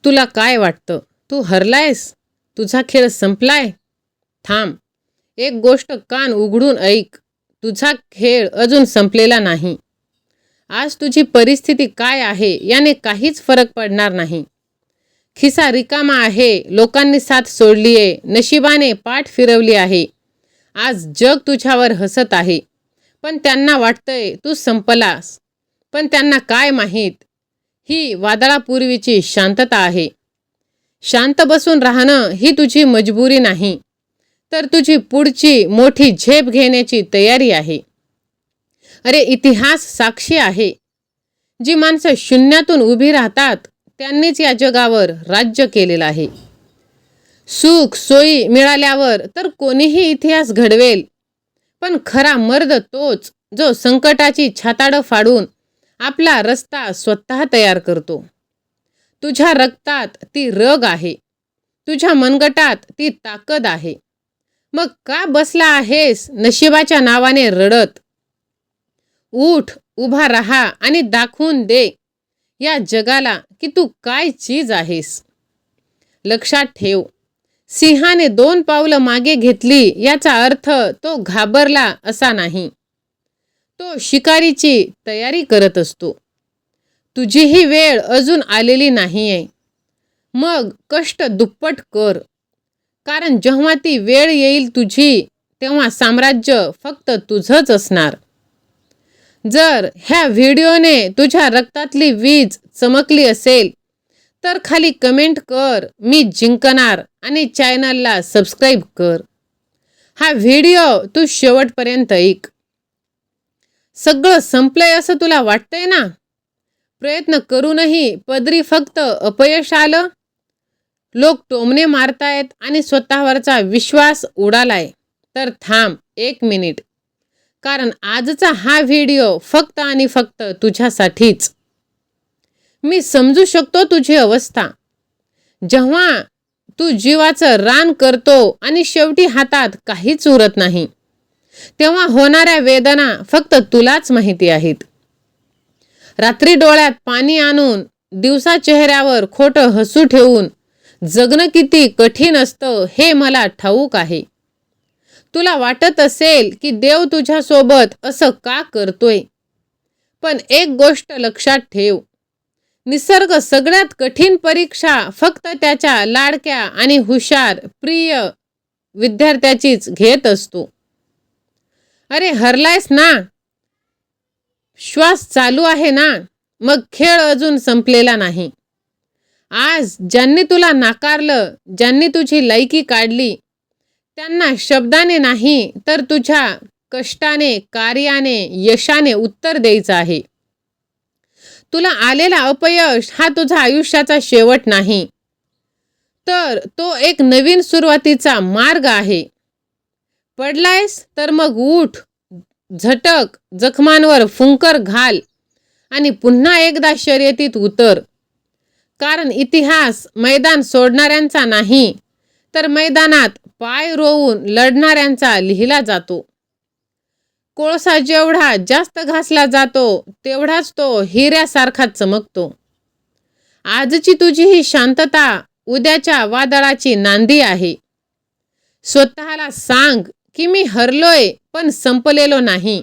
तुला काय वाटतं? तू हरलायस? तुझा खेळ संपलाय? थांब. एक गोष्ट कान उघडून ऐक. तुझा खेळ अजून संपलेला नाही. आज तुझी परिस्थिती काय आहे याने काहीच फरक पडणार नाही. खिसा रिकामा आहे, लोकांनी साथ सोडली आहे, नशिबाने पाठ फिरवली आहे. आज जग तुझ्यावर हसत आहे, पण त्यांना वाटतंय तू संपलास. पण त्यांना काय माहीत, ही वादळापूर्वीची शांतता आहे. शांत बसून राहणं ही तुझी मजबुरी नाही, तर तुझी पुढची मोठी झेप घेण्याची तयारी आहे. अरे, इतिहास साक्षी आहे. जी माणसं शून्यातून उभी राहतात त्यांनीच या जगावर राज्य केलेलं आहे. सुख सोयी मिळाल्यावर तर कोणीही इतिहास घडवेल, पण खरा मर्द तोच जो संकटाची छाताडं फाडून आपला रस्ता स्वतः तयार करतो. तुझ्या रक्तात ती रग आहे, तुझ्या मनगटात ती ताकद आहे. मग का बसला आहेस नशिबाच्या नावाने रडत? उठ, उभा राहा आणि दाखवून दे या जगाला की तू काय चीज आहेस. लक्षात ठेव, सिंहाने 2 पावलं मागे घेतली याचा अर्थ तो घाबरला असा नाही. तो शिकारीची तयारी करत असतो. तुझीही वेळ अजून आलेली नाहीये. मग कष्ट दुप्पट कर, कारण जेव्हा ती वेळ येईल तुझी, तेव्हा साम्राज्य फक्त तुझंच असणार. जर ह्या व्हिडिओने तुझ्या रक्तातली वीज चमकली असेल तर खाली कमेंट कर, मी जिंकणार, आणि चॅनलला सबस्क्राईब कर. हा व्हिडिओ तू शेवटपर्यंत ऐक. सगळं संपलंय असं तुला वाटतंय ना? प्रयत्न करूनही पदरी फक्त अपयश आलं. लोक टोमणे मारतायत आणि स्वतःवरचा विश्वास उडालाय. तर थांब 1 मिनिट, कारण आजचा हा व्हिडिओ फक्त आणि फक्त तुझ्यासाठीच. मी समजू शकतो तुझी अवस्था. जेव्हा तू जीवाचं रान करतो आणि शेवटी हातात काहीच उरत नाही, तेव्हा होणाऱ्या वेदना फक्त तुलाच माहिती आहेत. रात्री डोळ्यात पाणी आणून, दिवसा चेहऱ्यावर खोटं हसू ठेवून जगणं किती कठीण असतं हे मला ठाऊक आहे. तुला वाटत असेल की देव तुझ्यासोबत असं का करतोय? पण एक गोष्ट लक्षात ठेव, निसर्ग सगळ्यात कठीण परीक्षा फक्त त्याच्या लाडक्या आणि हुशार प्रिय विद्यार्थ्याचीच घेत असतो. अरे, हरलायस ना? श्वास चालू आहे ना? मग खेळ अजून संपलेला नाही. आज ज्यांनी तुला नाकारलं, ज्यांनी तुझी लायकी काढली, त्यांना शब्दाने नाही तर तुझ्या कष्टाने, कार्याने, यशाने उत्तर द्यायचं आहे. तुला आलेला अपयश हा तुझा आयुष्याचा शेवट नाही, तर तो एक नवीन सुरुवातीचा मार्ग आहे. पडलायस तर मग उठ, झटक, जखमांवर फुंकर घाल आणि पुन्हा एकदा शर्यतीत उतर. कारण इतिहास मैदान सोडणाऱ्यांचा नाही, तर मैदानात पाय रोवून लढणाऱ्यांचा लिहिला जातो. कोळसा जेवढा जास्त घासला जातो तेवढाच तो हिऱ्यासारखा चमकतो. आजची तुझी ही शांतता उद्याच्या वादळाची नांदी आहे. स्वतःला सांग की मी हरलोय पण संपलेलो नाही.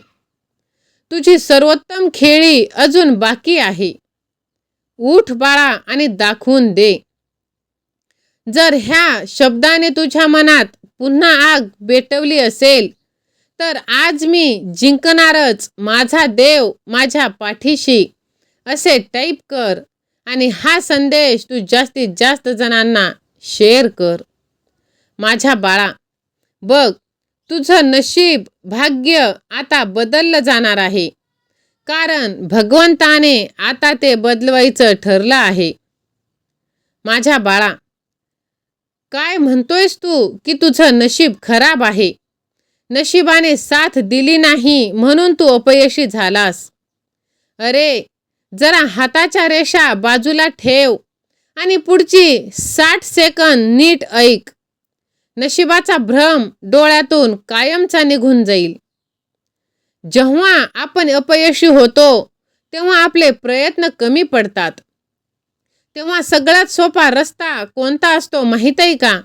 तुझी सर्वोत्तम खेळी अजून बाकी आहे. उठ बाळा आणि दाखवून दे. जर ह्या शब्दाने तुझ्या मनात पुन्हा आग पेटवली असेल तर आज मी जिंकणारच, माझा देव माझ्या पाठीशी, असे टाईप कर आणि हा संदेश तू जास्तीत जास्त जणांना शेअर कर. माझ्या बाळा, बघ, तुझं नशीब, भाग्य आता बदललं जाणार आहे, कारण भगवंताने आता ते बदलवायचं ठरलं आहे. माझ्या बाळा, काय म्हणतोयस तू की तुझं नशीब खराब आहे? नशिबाने साथ दिली नाही म्हणून तू अपयशी झालास. अरे, जरा हाताच्या रेषा बाजूला ठेव आणि पुढची 60 सेकंद नीट ऐक. नशिबाचा भ्रम डोळ्यातून कायमचा निघून जाईल. जेव्हा आपण अपयशी होतो तेव्हा आपले प्रयत्न कमी पडतात. तेव्हा सगळ्यात सोपा रस्ता कोणता असतो माहीत आहे का?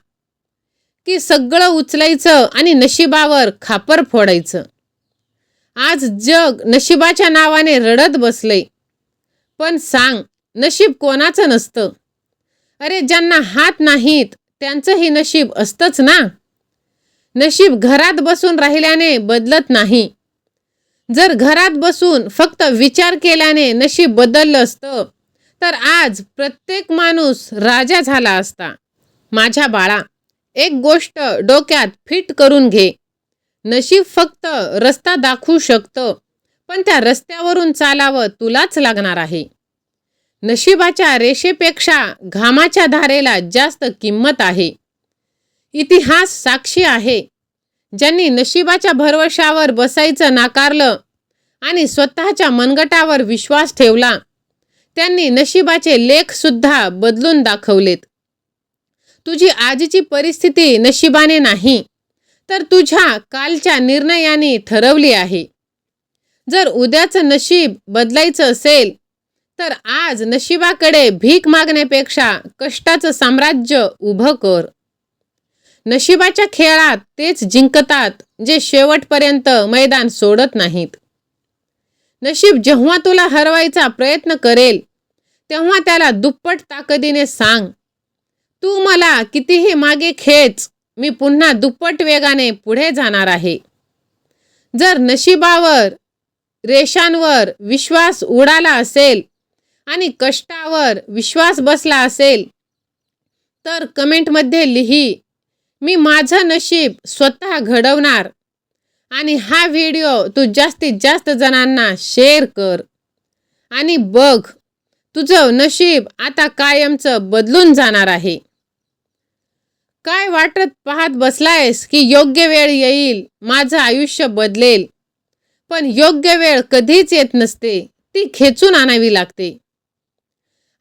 की सगळं उचलायचं आणि नशिबावर खापर फोडायचं. आज जग नशिबाच्या नावाने रडत बसलंय. पण सांग, नशीब कोणाचं नसतं? अरे ज्यांना हात नाहीत त्यांचंही नशीब असतंच ना. नशीब घरात बसून राहिल्याने बदलत नाही. जर घरात बसून फक्त विचार केल्याने नशीब बदललं असतं तर आज प्रत्येक माणूस राजा झाला असता. माझ्या बाळा, एक गोष्ट डोक्यात फिट करून घे. नशीब फक्त रस्ता दाखवू शकतं, पण त्या रस्त्यावरून चालावं तुलाच लागणार आहे. नशिबाच्या रेषेपेक्षा घामाच्या धारेला जास्त किंमत आहे. इतिहास साक्षी आहे. ज्यांनी नशिबाच्या भरवशावर बसायचं नाकारलं आणि स्वतःच्या मनगटावर विश्वास ठेवला, त्यांनी नशिबाचे लेख सुद्धा बदलून दाखवलेत. तुझी आजची परिस्थिती नशिबाने नाही, तर तुझ्या कालच्या निर्णयाने ठरवली आहे. जर उद्याचं नशीब बदलायचं असेल तर आज नशिबाकडे भीक मागण्यापेक्षा कष्टाचं साम्राज्य उभं कर. नशिबाच्या खेळात तेच जिंकतात जे शेवटपर्यंत मैदान सोडत नाहीत. नशीब जेव्हा तुला हरवायचा प्रयत्न करेल तेव्हा त्याला दुप्पट ताकदीने सांग, तू मला कितीही मागे खेच, मी पुन्हा दुप्पट वेगाने पुढे जाणार आहे. जर नशिबावर, रेषांवर विश्वास उडाला असेल आणि कष्टावर विश्वास बसला असेल तर कमेंटमध्ये लिही, मी माझं नशीब स्वतः घडवणार. आणि हा व्हिडिओ तू जास्तीत जास्त जणांना शेअर कर. आणि बघ, तुझं नशीब आता कायमचं बदलून जाणार आहे. काय वाटत पाहत बसलायस की योग्य वेळ येईल, माझं आयुष्य बदलेल. पण योग्य वेळ कधीच येत नसते, ती खेचून आणावी लागते.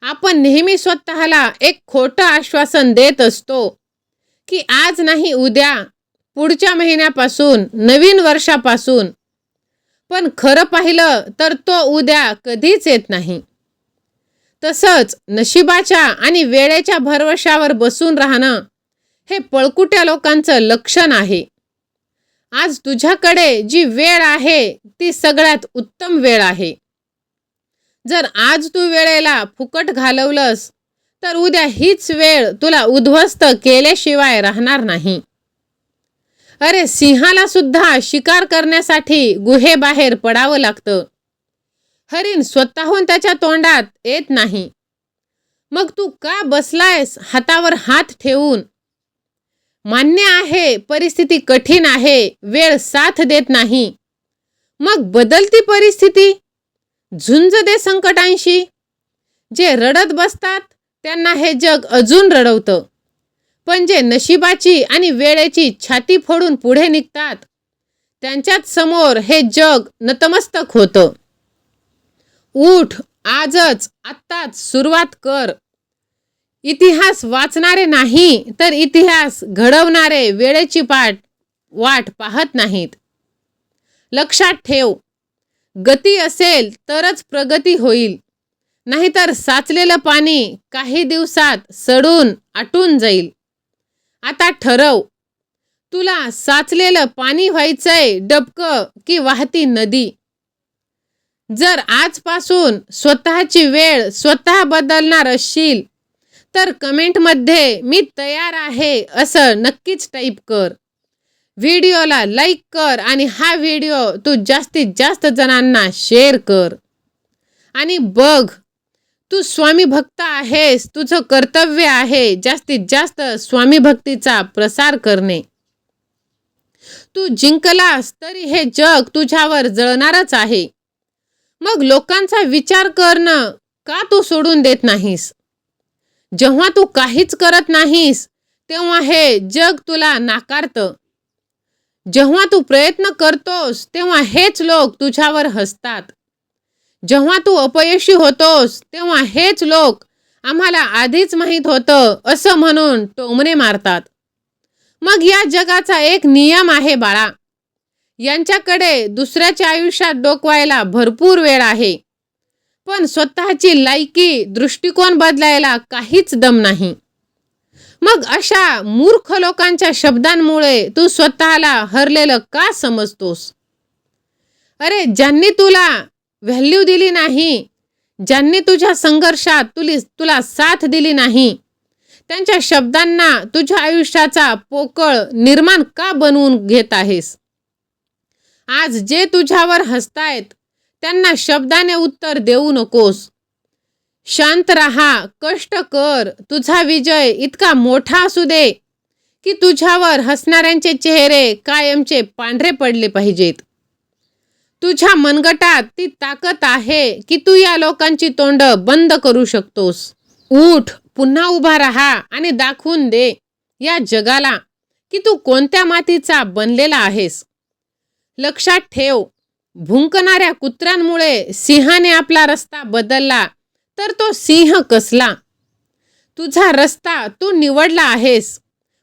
आपण नेहमी स्वतःला एक खोटं आश्वासन देत असतो की आज नाही उद्या, पुढच्या महिन्यापासून, नवीन वर्षापासून. पण खरं पाहिलं तर तो उद्या कधीच येत नाही. तसंच नशिबाच्या आणि वेळेच्या भरवशावर बसून राहणं हे पळकुट्या लोकांचं लक्षण आहे. आज तुझ्याकडे जी वेळ आहे ती सगळ्यात उत्तम वेळ आहे. जर आज तू वेळेला फुकट घालवलंस तर उद्या हीच वेळ तुला उद्ध्वस्त केल्याशिवाय राहणार नाही. अरे सिंहाला सुद्धा शिकार करण्यासाठी गुहेबाहेर पडावं लागतं. हरिण स्वतःहून त्याच्या तोंडात येत नाही. मग तू का बसलायस हातावर हात ठेवून? मान्य आहे परिस्थिती कठीण आहे, वेळ साथ देत नाही. मग बदलती परिस्थिती, झुंज दे संकटांशी. जे रडत बसतात त्यांना हे जग अजून रडवतं. पण जे नशिबाची आणि वेळेची छाती फोडून पुढे निघतात त्यांच्याच समोर हे जग नतमस्तक होतं. उठ, आजच, आत्ताच सुरुवात कर. इतिहास वाचणारे नाही तर इतिहास घडवणारे वेळेची वाट पाहत नाहीत. लक्षात ठेव, गती असेल तरच प्रगती होईल, नाहीतर साचलेलं पाणी काही दिवसात सडून आटून जाईल. आता ठरव, तुला साचलेलं पाणी व्हायचंय डबकं की वाहती नदी? जर आजपासून स्वतःची वेळ स्वतः बदलणार असशील तर कमेंटमध्ये मी तयार आहे असं नक्कीच टाईप कर. व्हिडिओला लाईक कर आणि हा व्हिडिओ तू जास्तीत जास्त जणांना शेअर कर. आणि बघ, तू स्वामी भक्त आहेस. तुझं कर्तव्य आहे जास्तीत जास्त स्वामी भक्तीचा प्रसार करणे. तू जिंकलास तरी हे जग तुझ्यावर जळणारच आहे. मग लोकांचा विचार करणं का तू सोडून देत नाहीस? जेव्हा तू काहीच करत नाहीस तेव्हा हे जग तुला नाकारतं. जेव्हा तू प्रयत्न करतोस तेव्हा हेच लोक तुझ्यावर हसतात. जेव्हा तू अपयशी होतोस तेव्हा हेच लोक आम्हाला आधीच माहीत होतं असं म्हणून टोमणे मारतात. मग या जगाचा एक नियम आहे बाळा, यांच्याकडे दुसऱ्याच्या आयुष्यात डोकवायला भरपूर वेळ आहे, पण स्वतःची लायकी दृष्टिकोन बदलायला काहीच दम नाही. मग अशा मूर्ख लोकांच्या शब्दांमुळे तू स्वतःला हरलेलं का समजतोस? अरे, ज्यांनी तुला व्हॅल्यू दिली नाही, ज्यांनी तुझ्या संघर्षात तुला साथ दिली नाही, त्यांच्या शब्दांना तुझ्या आयुष्याचा पोकळ निर्माण का बनवून घेत आहेस? आज जे तुझ्यावर हसतायत त्यांना शब्दाने उत्तर देऊ नकोस. शांत राहा, कष्ट कर. तुझा विजय इतका मोठा असू दे की तुझ्यावर हसणाऱ्यांचे चेहरे कायमचे पांढरे पडले पाहिजेत. तुझ्या मनगटात ती ताकद आहे की तू या लोकांची तोंड बंद करू शकतोस. उठ, पुन्हा उभा राहा आणि दाखवून दे या जगाला की तू कोणत्या मातीचा बनलेला आहेस. लक्षात ठेव, भुंकणाऱ्या कुत्र्यांमुळे सिंहाने आपला रस्ता बदलला तर तो सिंह कसला. तुझा रस्ता तू निवडला आहेस.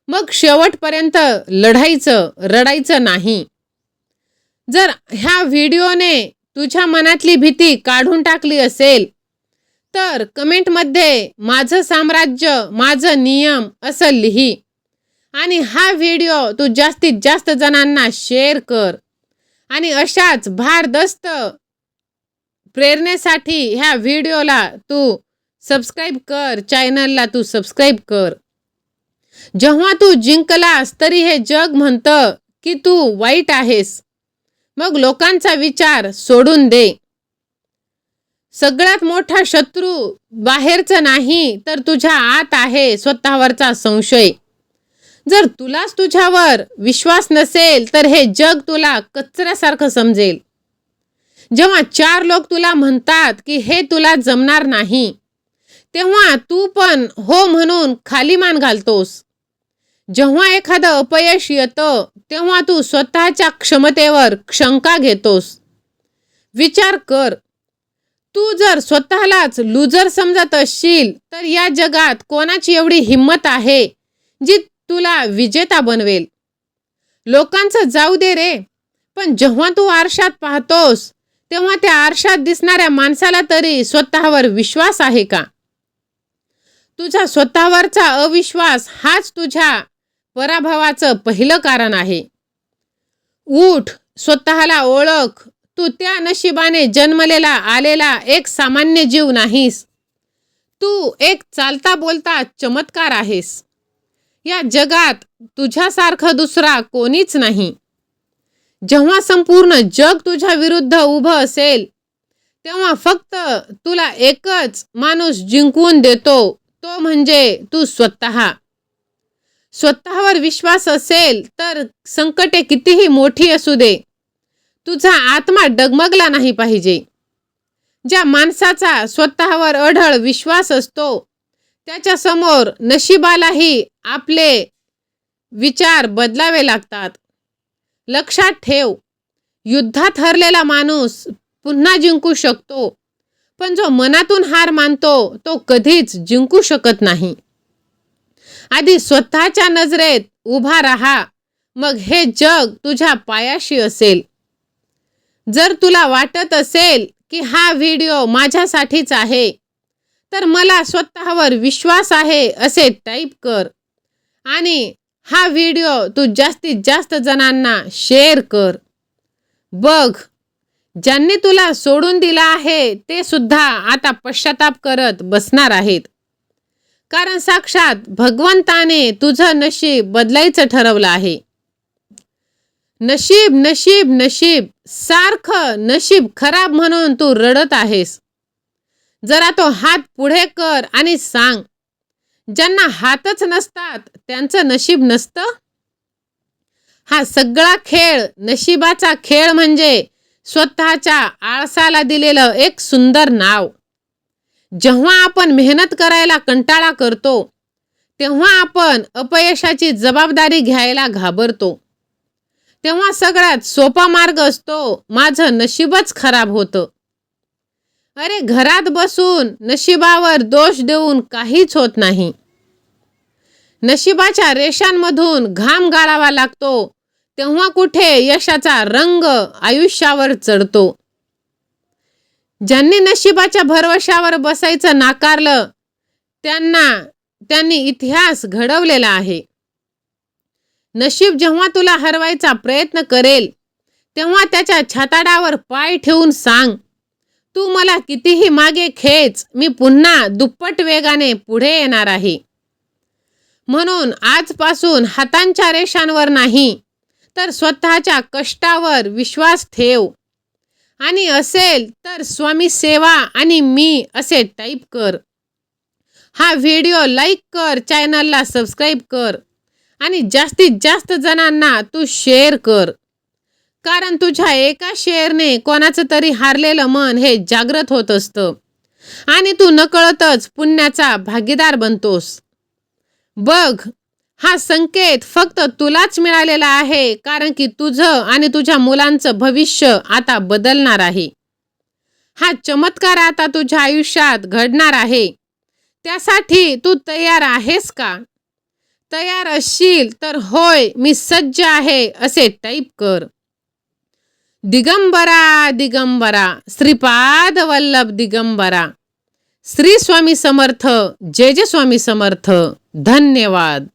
मग शेवटपर्यंत लढायचं, रडायचं नाही. जर ह्या व्हिडिओने तुझ्या मनातली भीती काढून टाकली असेल तर कमेंटमध्ये माझं साम्राज्य, माझं नियम असं लिही आणि हा व्हिडिओ तू जास्तीत जास्त जणांना शेअर कर. आणि अशाच भारदस्त प्रेरणेसाठी ह्या व्हिडिओला तू सबस्क्राईब कर, चॅनलला तू सबस्क्राईब कर. जेव्हा तू जिंकलास तरी हे जग म्हणतं की तू वाईट आहेस. मग लोकांचा विचार सोडून दे. सगळ्यात मोठा शत्रू बाहेरचा नाही तर तुझ्या आत आहे स्वतःवरचा संशय. जर तुलाच तुझ्यावर विश्वास नसेल तर हे जग तुला कचऱ्यासारखं समजेल. जेव्हा 4 लोक तुला म्हणतात की हे तुला जमणार नाही, तेव्हा तू पण हो म्हणून खाली मान घालतोस. जेव्हा एखादं अपयश येतं तेव्हा तू स्वतःच्या क्षमतेवर शंका घेतोस. विचार कर, तू जर स्वतःलाच लूजर समजत असशील तर या जगात कोणाची एवढी हिंमत आहे जी तुला विजेता बनवेल? लोकांचं जाऊ दे रे, पण जेव्हा तू आरशात पाहतोस तेव्हा त्या आरशात दिसणाऱ्या माणसाला तरी स्वतःवर विश्वास आहे का? तुझा स्वतःवरचा अविश्वास हाच तुझ्या पराभवाचं पहिलं कारण आहे. उठ, स्वतःला ओळख. तू त्या नशिबाने जन्मलेला आलेला एक सामान्य जीव नाहीस. तू एक चालता बोलता चमत्कार आहेस. या जगात तुझ्यासारखं दुसरा कोणीच नाही. जेव्हा संपूर्ण जग तुझ्या विरुद्ध उभं असेल तेव्हा फक्त तुला एकच माणूस जिंकवून देतो, तो म्हणजे तू स्वतः. स्वतःवर विश्वास असेल तर संकटे कितीही मोठी असू दे, तुझा आत्मा डगमगला नाही पाहिजे. ज्या माणसाचा स्वतःवर अढळ विश्वास असतो त्याच्या समोर नशिबालाही आपले विचार बदलावे लागतात. लक्षात ठेव, युद्धात हरलेला माणूस पुन्हा जिंकू शकतो, पण जो मनातून हार मानतो तो कधीच जिंकू शकत नाही. आधी स्वतःच्या नजरेत उभा राहा, मग हे जग तुझ्या पायाशी असेल. जर तुला वाटत असेल की हा व्हिडिओ माझ्यासाठीच आहे तर मला स्वतःवर विश्वास आहे असे टाईप कर आणि हा व्हिडिओ तू जास्तीत जास्त जणांना शेअर कर. बघ, ज्यांनी तुला सोडून दिला आहे ते सुद्धा आता पश्चाताप करत बसणार आहेत. कारण साक्षात भगवंताने तुझं नशीब बदलायचं ठरवलं आहे. नशीब नशीब नशीब, सारखं नशीब खराब म्हणून तू रडत आहेस. जरा तो हात पुढे कर आणि सांग, ज्यांना हातच नसतात त्यांचं नशीब नसतं? हा सगळा खेळ नशिबाचा खेळ म्हणजे स्वतःच्या आळसाला दिलेलं एक सुंदर नाव. जेव्हा आपण मेहनत करायला कंटाळा करतो तेव्हा आपण अपयशाची जबाबदारी घ्यायला घाबरतो. तेव्हा सगळ्यात सोपा मार्ग असतो, माझं नशीबच खराब होतं. अरे, घरात बसून नशिबावर दोष देऊन काहीच होत नाही. नशिबाच्या रेषांमधून घाम गाळावा लागतो तेव्हा कुठे यशाचा रंग आयुष्यावर चढतो. ज्यांनी नशिबाच्या भरवशावर बसायचं नाकारलं त्यांनी इतिहास घडवलेला आहे. नशीब जेव्हा तुला हरवायचा प्रयत्न करेल तेव्हा त्याच्या छाताडावर पाय ठेवून सांग, तू मला कितीही मागे खेच, मी पुन्हा दुप्पट वेगाने पुढे येणार आहे. म्हणून आजपासून हातांच्या रेषांवर नाही तर स्वतःच्या कष्टावर विश्वास ठेव आणि असेल तर स्वामी सेवा आणि मी असे टाईप कर. हा व्हिडिओ लाईक कर, चॅनलला सबस्क्राईब कर आणि जास्तीत जास्त जणांना तू शेअर कर. कारण तुझ्या एका शेअरने कोणाचं तरी हारलेलं मन हे जागृत होत असतं आणि तू नकळतच पुण्याचा भागीदार बनतोस. बघ, हा संकेत फक्त तुलाच मिळालेला आहे, कारण की तुझं आणि तुझ्या मुलांचं भविष्य आता बदलणार आहे. हा चमत्कार आता तुझ्या आयुष्यात घडणार आहे. त्यासाठी तू तयार आहेस का? तयार असशील तर होय, मी सज्ज आहे असे टाईप कर. दिगंबरा दिगंबरा, श्रीपाद वल्लभ दिगंबरा. श्री स्वामी समर्थ. जय जय स्वामी समर्थ. धन्यवाद.